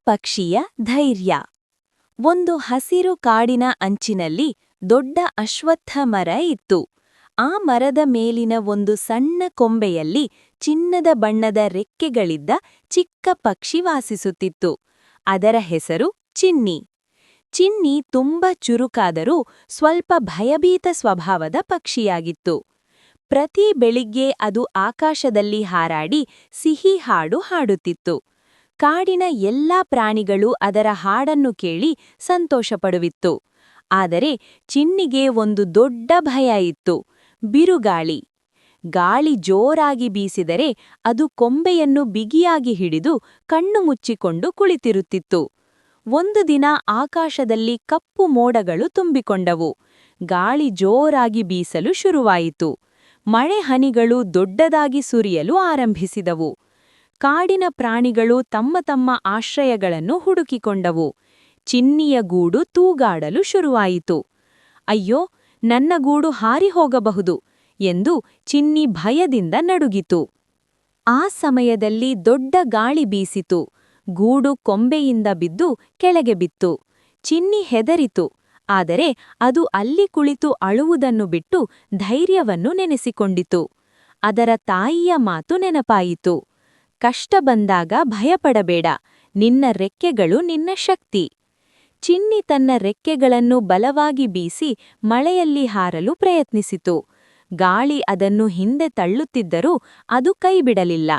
ಪಕ್ಷಿಯ ಧೈರ್ಯ. ಒಂದು ಹಸಿರು ಕಾಡಿನ ಅಂಚಿನಲ್ಲಿ ದೊಡ್ಡ ಅಶ್ವತ್ಥ ಮರ ಇತ್ತು. ಆ ಮರದ ಮೇಲಿನ ಒಂದು ಸಣ್ಣ ಕೊಂಬೆಯಲ್ಲಿ ಚಿನ್ನದ ಬಣ್ಣದ ರೆಕ್ಕೆಗಳಿದ್ದ ಚಿಕ್ಕ ಪಕ್ಷಿ ವಾಸಿಸುತ್ತಿತ್ತು. ಅದರ ಹೆಸರು ಚಿನ್ನಿ. ಚಿನ್ನಿ ತುಂಬ ಚುರುಕಾದರೂ ಸ್ವಲ್ಪ ಭಯಭೀತ ಸ್ವಭಾವದ ಪಕ್ಷಿಯಾಗಿತ್ತು. ಪ್ರತಿ ಬೆಳಿಗ್ಗೆ ಅದು ಆಕಾಶದಲ್ಲಿ ಹಾರಾಡಿ ಸಿಹಿ ಹಾಡು ಹಾಡುತ್ತಿತ್ತು. ಕಾಡಿನ ಎಲ್ಲಾ ಪ್ರಾಣಿಗಳು ಅದರ ಹಾಡನ್ನು ಕೇಳಿ ಸಂತೋಷಪಡುವಿತ್ತು. ಆದರೆ ಚಿನ್ನಿಗೆ ಒಂದು ದೊಡ್ಡ ಭಯ ಇತ್ತು: ಬಿರುಗಾಳಿ. ಗಾಳಿ ಜೋರಾಗಿ ಬೀಸಿದರೆ ಅದು ಕೊಂಬೆಯನ್ನು ಬಿಗಿಯಾಗಿ ಹಿಡಿದು ಕಣ್ಣು ಮುಚ್ಚಿಕೊಂಡು ಕುಳಿತಿರುತ್ತಿತ್ತು. ಒಂದು ದಿನ ಆಕಾಶದಲ್ಲಿ ಕಪ್ಪು ಮೋಡಗಳು ತುಂಬಿಕೊಂಡವು. ಗಾಳಿ ಜೋರಾಗಿ ಬೀಸಲು ಶುರುವಾಯಿತು. ಮಳೆ ಹನಿಗಳು ದೊಡ್ಡದಾಗಿ ಸುರಿಯಲು ಆರಂಭಿಸಿದವು. ಕಾಡಿನ ಪ್ರಾಣಿಗಳು ತಮ್ಮ ತಮ್ಮ ಆಶ್ರಯಗಳನ್ನು ಹುಡುಕಿಕೊಂಡವು. ಚಿನ್ನಿಯ ಗೂಡು ತೂಗಾಡಲು ಶುರುವಾಯಿತು. ಅಯ್ಯೋ, ನನ್ನ ಗೂಡು ಹಾರಿ ಹೋಗಬಹುದು ಎಂದು ಚಿನ್ನಿ ಭಯದಿಂದ ನಡುಗಿತು. ಆ ಸಮಯದಲ್ಲಿ ದೊಡ್ಡ ಗಾಳಿ ಬೀಸಿತು. ಗೂಡು ಕೊಂಬೆಯಿಂದ ಬಿದ್ದು ಕೆಳಗೆ ಬಿತ್ತು. ಚಿನ್ನಿ ಹೆದರಿತು. ಆದರೆ ಅದು ಅಲ್ಲಿ ಕುಳಿತು ಅಳುವುದನ್ನು ಬಿಟ್ಟು ಧೈರ್ಯವನ್ನು ನೆನೆಸಿಕೊಂಡಿತು. ಅದರ ತಾಯಿಯ ಮಾತು ನೆನಪಾಯಿತು: ಕಷ್ಟ ಬಂದಾಗ ಭಯಪಡಬೇಡ, ನಿನ್ನ ರೆಕ್ಕೆಗಳು ನಿನ್ನ ಶಕ್ತಿ. ಚಿನ್ನಿ ತನ್ನ ರೆಕ್ಕೆಗಳನ್ನು ಬಲವಾಗಿ ಬೀಸಿ ಮಳೆಯಲ್ಲಿ ಹಾರಲು ಪ್ರಯತ್ನಿಸಿತು. ಗಾಳಿ ಅದನ್ನು ಹಿಂದೆ ತಳ್ಳುತ್ತಿದ್ದರೂ ಅದು ಕೈಬಿಡಲಿಲ್ಲ.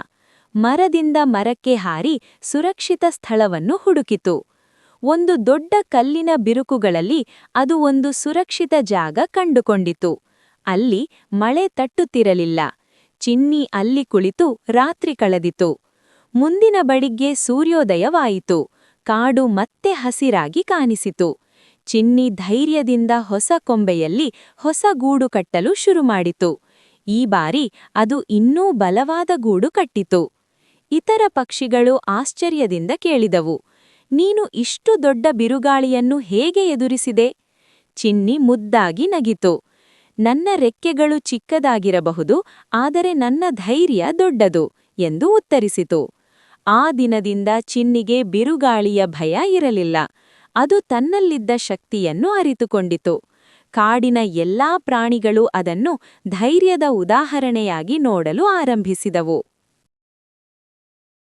ಮರದಿಂದ ಮರಕ್ಕೆ ಹಾರಿ ಸುರಕ್ಷಿತ ಸ್ಥಳವನ್ನು ಹುಡುಕಿತು. ಒಂದು ದೊಡ್ಡ ಕಲ್ಲಿನ ಬಿರುಕುಗಳಲ್ಲಿ ಅದು ಒಂದು ಸುರಕ್ಷಿತ ಜಾಗ ಕಂಡುಕೊಂಡಿತು. ಅಲ್ಲಿ ಮಳೆ ತಟ್ಟುತ್ತಿರಲಿಲ್ಲ. ಚಿನ್ನಿ ಅಲ್ಲಿ ಕುಳಿತು ರಾತ್ರಿ ಕಳೆದಿತು. ಮುಂದಿನ ಬೆಳಿಗ್ಗೆ ಸೂರ್ಯೋದಯವಾಯಿತು. ಕಾಡು ಮತ್ತೆ ಹಸಿರಾಗಿ ಕಾಣಿಸಿತು. ಚಿನ್ನಿ ಧೈರ್ಯದಿಂದ ಹೊಸ ಕೊಂಬೆಯಲ್ಲಿ ಹೊಸ ಗೂಡು ಕಟ್ಟಲು ಶುರುಮಾಡಿತು. ಈ ಬಾರಿ ಅದು ಇನ್ನೂ ಬಲವಾದ ಗೂಡು ಕಟ್ಟಿತು. ಇತರ ಪಕ್ಷಿಗಳು ಆಶ್ಚರ್ಯದಿಂದ ಕೇಳಿದವು: ನೀನು ಇಷ್ಟು ದೊಡ್ಡ ಬಿರುಗಾಳಿಯನ್ನು ಹೇಗೆ ಎದುರಿಸಿದೆ? ಚಿನ್ನಿ ಮುದ್ದಾಗಿ ನಗಿತು: ನನ್ನ ರೆಕ್ಕೆಗಳು ಚಿಕ್ಕದಾಗಿರಬಹುದು, ಆದರೆ ನನ್ನ ಧೈರ್ಯ ದೊಡ್ಡದು ಎಂದು ಉತ್ತರಿಸಿತು. ಆ ದಿನದಿಂದ ಚಿನ್ನಿಗೆ ಬಿರುಗಾಳಿಯ ಭಯ ಇರಲಿಲ್ಲ. ಅದು ತನ್ನಲ್ಲಿದ್ದ ಶಕ್ತಿಯನ್ನು ಅರಿತುಕೊಂಡಿತು. ಕಾಡಿನ ಎಲ್ಲಾ ಪ್ರಾಣಿಗಳು ಅದನ್ನು ಧೈರ್ಯದ ಉದಾಹರಣೆಯಾಗಿ ನೋಡಲು ಆರಂಭಿಸಿದವು.